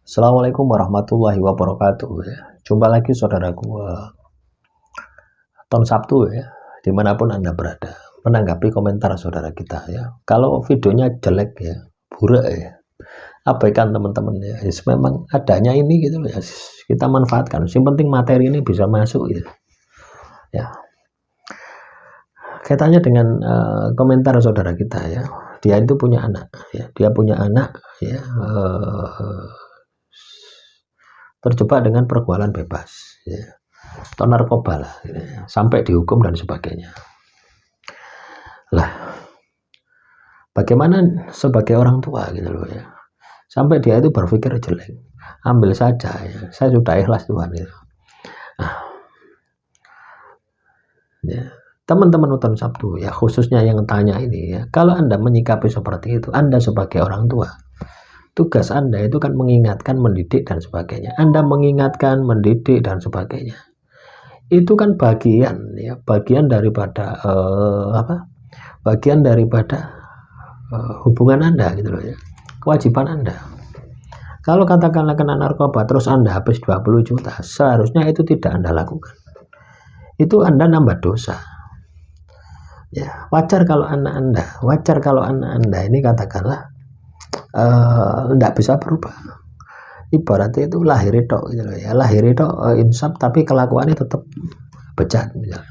Assalamualaikum warahmatullahi wabarakatuh ya. Jumpa lagi saudaraku Ton Sabtu ya, dimanapun Anda berada, menanggapi komentar saudara kita ya. Kalau videonya jelek ya, buruk ya, abaikan teman-teman ya. Yes, memang adanya ini gitu ya, kita manfaatkan. Yang penting materi ini bisa masuk gitu ya. Kaitannya dengan komentar saudara kita ya, dia itu punya anak ya, dia punya anak ya, terjebak dengan pergaulan bebas ya, atau narkoba lah gitu ya, sampai dihukum dan sebagainya. Lah, bagaimana sebagai orang tua gitu loh ya, sampai dia itu berpikir jelek, ambil saja ya, saya sudah ikhlas Tuhan gitu. Ya, teman-teman nonton Sabtu ya, khususnya yang tanya ini ya, kalau Anda menyikapi seperti itu, Anda sebagai orang tua, tugas Anda itu kan mengingatkan, mendidik dan sebagainya. Anda mengingatkan, mendidik dan sebagainya. Itu kan bagian ya, bagian daripada bagian daripada hubungan Anda gitu loh ya. Kewajiban Anda. Kalau katakanlah kena narkoba terus Anda habis 20 juta, seharusnya itu tidak Anda lakukan. Itu Anda nambah dosa. Ya, wajar kalau anak Anda ini katakanlah tidak bisa berubah. Ibaratnya itu lahir itu gitu loh ya, lahir itu insaf tapi kelakuannya tetap bejat misalnya.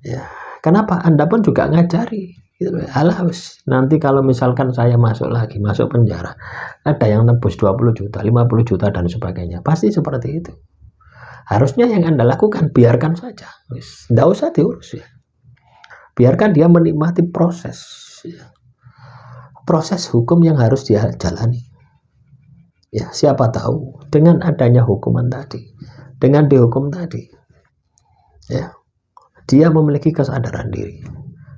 Ya, kenapa Anda pun juga ngajari gitu loh. Alah nanti kalau misalkan saya masuk lagi, masuk penjara, ada yang nebus 20 juta, 50 juta dan sebagainya. Pasti seperti itu. Harusnya yang Anda lakukan biarkan saja. Tidak usah diurus ya. Biarkan dia menikmati proses ya. Proses hukum yang harus dia jalani. Ya, siapa tahu dengan adanya hukuman tadi, dengan dihukum tadi, ya, dia memiliki kesadaran diri.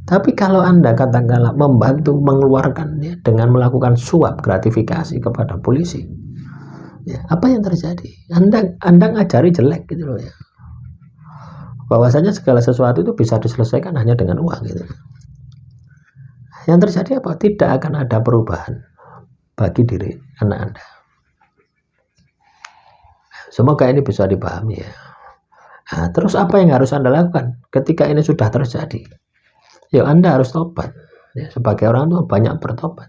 Tapi kalau Anda katakanlah membantu mengeluarkannya dengan melakukan suap gratifikasi kepada polisi, ya, apa yang terjadi? Anda ngajari jelek gitu loh ya. Bahwasanya segala sesuatu itu bisa diselesaikan hanya dengan uang gitu. Yang terjadi apa? Tidak akan ada perubahan bagi diri anak Anda. Semoga ini bisa dipahami ya. Nah, terus apa yang harus Anda lakukan ketika ini sudah terjadi? Ya, Anda harus tobat. Ya, sebagai orang tua banyak bertobat.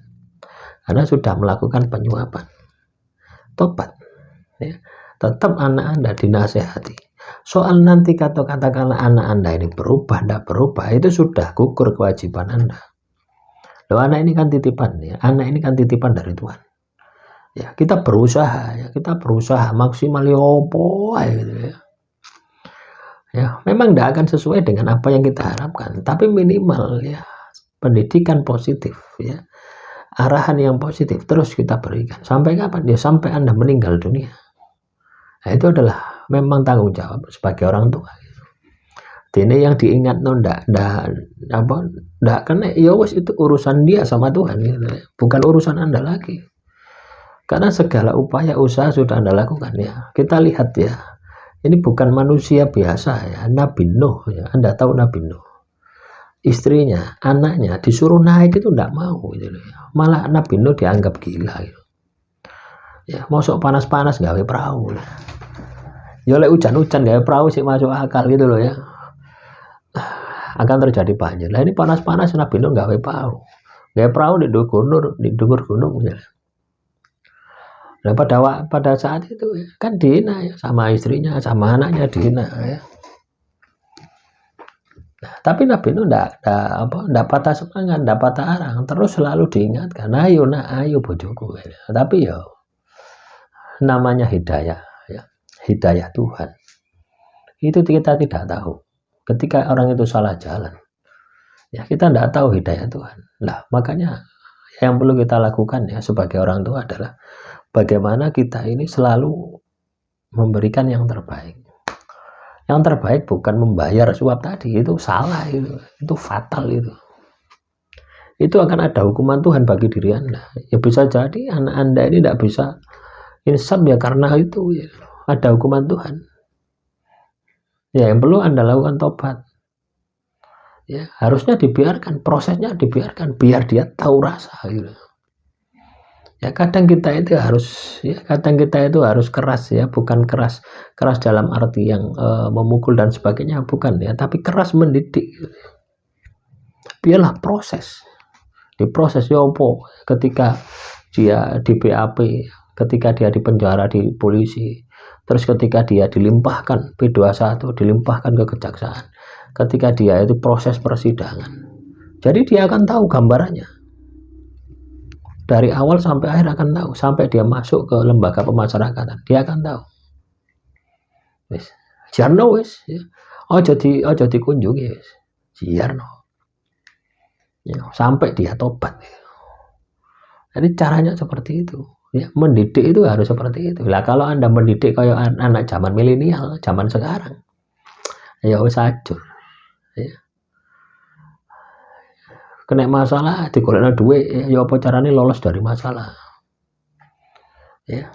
Anda sudah melakukan penyuapan. Tobat. Ya. Tetap anak Anda dinasehati. Soal nanti katakanlah anak Anda ini berubah, tidak berubah, itu sudah gugur kewajiban Anda. Loh, anak ini kan titipan ya. Anak ini kan titipan dari Tuhan. Ya, kita berusaha ya, kita berusaha maksimal yopo gitu ya. Ya, memang tidak akan sesuai dengan apa yang kita harapkan, tapi minimal ya pendidikan positif ya, arahan yang positif terus kita berikan. Sampai kapan? Ya sampai Anda meninggal dunia. Nah, itu adalah memang tanggung jawab sebagai orang tua. Ini yang diingat ndak kena ya wes, itu urusan dia sama Tuhan gitu. Bukan urusan Anda lagi. Karena segala upaya usaha sudah Anda lakukan ya. Kita lihat ya. Ini bukan manusia biasa ya, Nabi Nuh ya. Anda tahu Nabi Nuh. Istrinya, anaknya disuruh naik itu tidak mau gitu ya. Malah Nabi Nuh dianggap gila gitu. Ya, masuk panas-panas gawe perahu. Ya oleh hujan-hujan gawe perahu sih masuk akal gitu loh ya. Akan terjadi banjir. Nah ini panas-panas Nabi Nuh gawe perahu. Gawe perahu di dukur gunung misalnya. Nah pada saat itu kan dihina ya, sama istrinya sama anaknya dihina ya. Nah, tapi Nabi itu enggak patah semangat, enggak patah arang, terus selalu diingatkan, ayo nak, ayo bojoku ya. Tapi ya namanya hidayah ya, hidayah Tuhan. Itu kita tidak tahu. Ketika orang itu salah jalan, ya kita enggak tahu hidayah Tuhan. Nah, makanya yang perlu kita lakukan ya sebagai orang tua adalah bagaimana kita ini selalu memberikan yang terbaik. Yang terbaik bukan membayar suap tadi, itu salah, itu fatal itu. Itu akan ada hukuman Tuhan bagi diri Anda. Ya bisa jadi anak Anda ini tidak bisa insaf ya karena itu ya, ada hukuman Tuhan. Ya yang perlu Anda lakukan tobat. Ya harusnya dibiarkan, prosesnya dibiarkan biar dia tahu rasa gitu. Ya kadang kita itu harus keras ya, bukan keras dalam arti yang memukul dan sebagainya, bukan ya, tapi keras mendidik. Biarlah diproses ya opo ketika dia di BAP, ketika dia di penjara di polisi, terus ketika dia dilimpahkan P21, dilimpahkan ke kejaksaan, ketika dia itu proses persidangan, jadi dia akan tahu gambarannya dari awal sampai akhir, akan tahu sampai dia masuk ke lembaga pemasyarakatan, dia akan tahu. Wis, jarno wis, ya. Ojo dikunjungi wis, jarno. Ya, sampai dia tobat. Jadi caranya seperti itu. Ya, mendidik itu harus seperti itu. Lah kalau Anda mendidik kayak anak zaman milenial, zaman sekarang, ya wis ajur. Ya. Kena masalah digolekno duit, ya apa carane lolos dari masalah. Ya.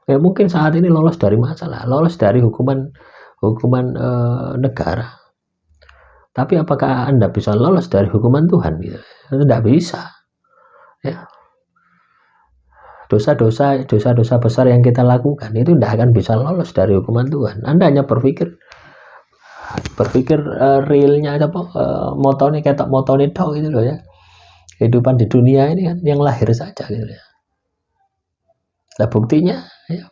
Ya mungkin saat ini lolos dari masalah, lolos dari hukuman negara. Tapi apakah Anda bisa lolos dari hukuman Tuhan? Gitu? Tidak bisa. Ya. Dosa-dosa besar yang kita lakukan itu tidak akan bisa lolos dari hukuman Tuhan. Anda hanya berpikir realnya apa, motone ketok motone tok gitu loh ya. Kehidupan di dunia ini kan yang lahir saja gitu ya. Nah,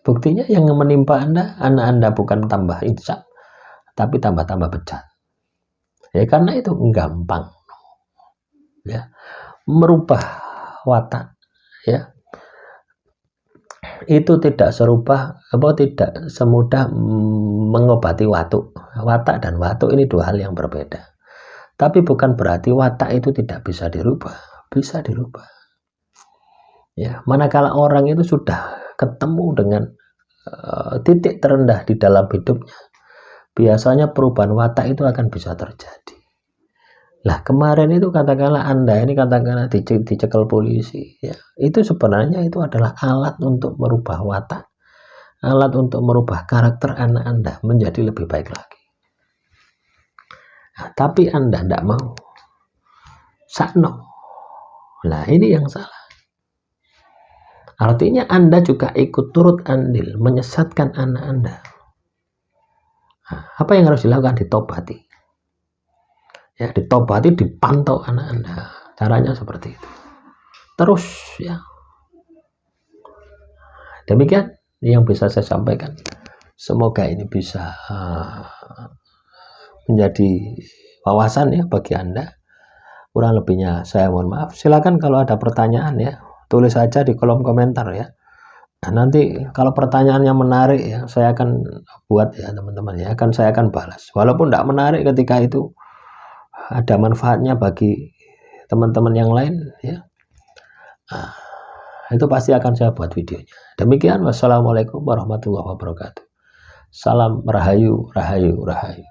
buktinya yang menimpa anak Anda bukan tambah insaf, tapi tambah bejat. Ya karena itu gampang. Ya. Merubah watak ya. Itu tidak semudah mengobati watak dan watuk ini dua hal yang berbeda. Tapi bukan berarti watak itu tidak bisa dirubah, bisa dirubah. Ya, manakala orang itu sudah ketemu dengan titik terendah di dalam hidupnya, biasanya perubahan watak itu akan bisa terjadi. Lah kemarin itu katakanlah Anda ini dicekel polisi, ya itu sebenarnya itu adalah alat untuk merubah watak, alat untuk merubah karakter anak Anda menjadi lebih baik lagi. Nah, tapi Anda tidak mau, sakno. Nah ini yang salah. Artinya Anda juga ikut turut andil menyesatkan anak Anda. Nah, apa yang harus dilakukan? Ditobati. Ya, ditobati, dipantau anak Anda. Caranya seperti itu. Terus ya. Demikian yang bisa saya sampaikan. Semoga ini bisa menjadi wawasan ya bagi Anda. Kurang lebihnya saya mohon maaf. Silakan kalau ada pertanyaan ya, tulis saja di kolom komentar ya. Nah, nanti kalau pertanyaannya menarik ya, saya akan buat ya teman-teman ya, saya akan balas. Walaupun tidak menarik ketika itu ada manfaatnya bagi teman-teman yang lain ya. Nah, itu pasti akan saya buat videonya. Demikian, wassalamualaikum warahmatullahi wabarakatuh. Salam rahayu, rahayu, rahayu.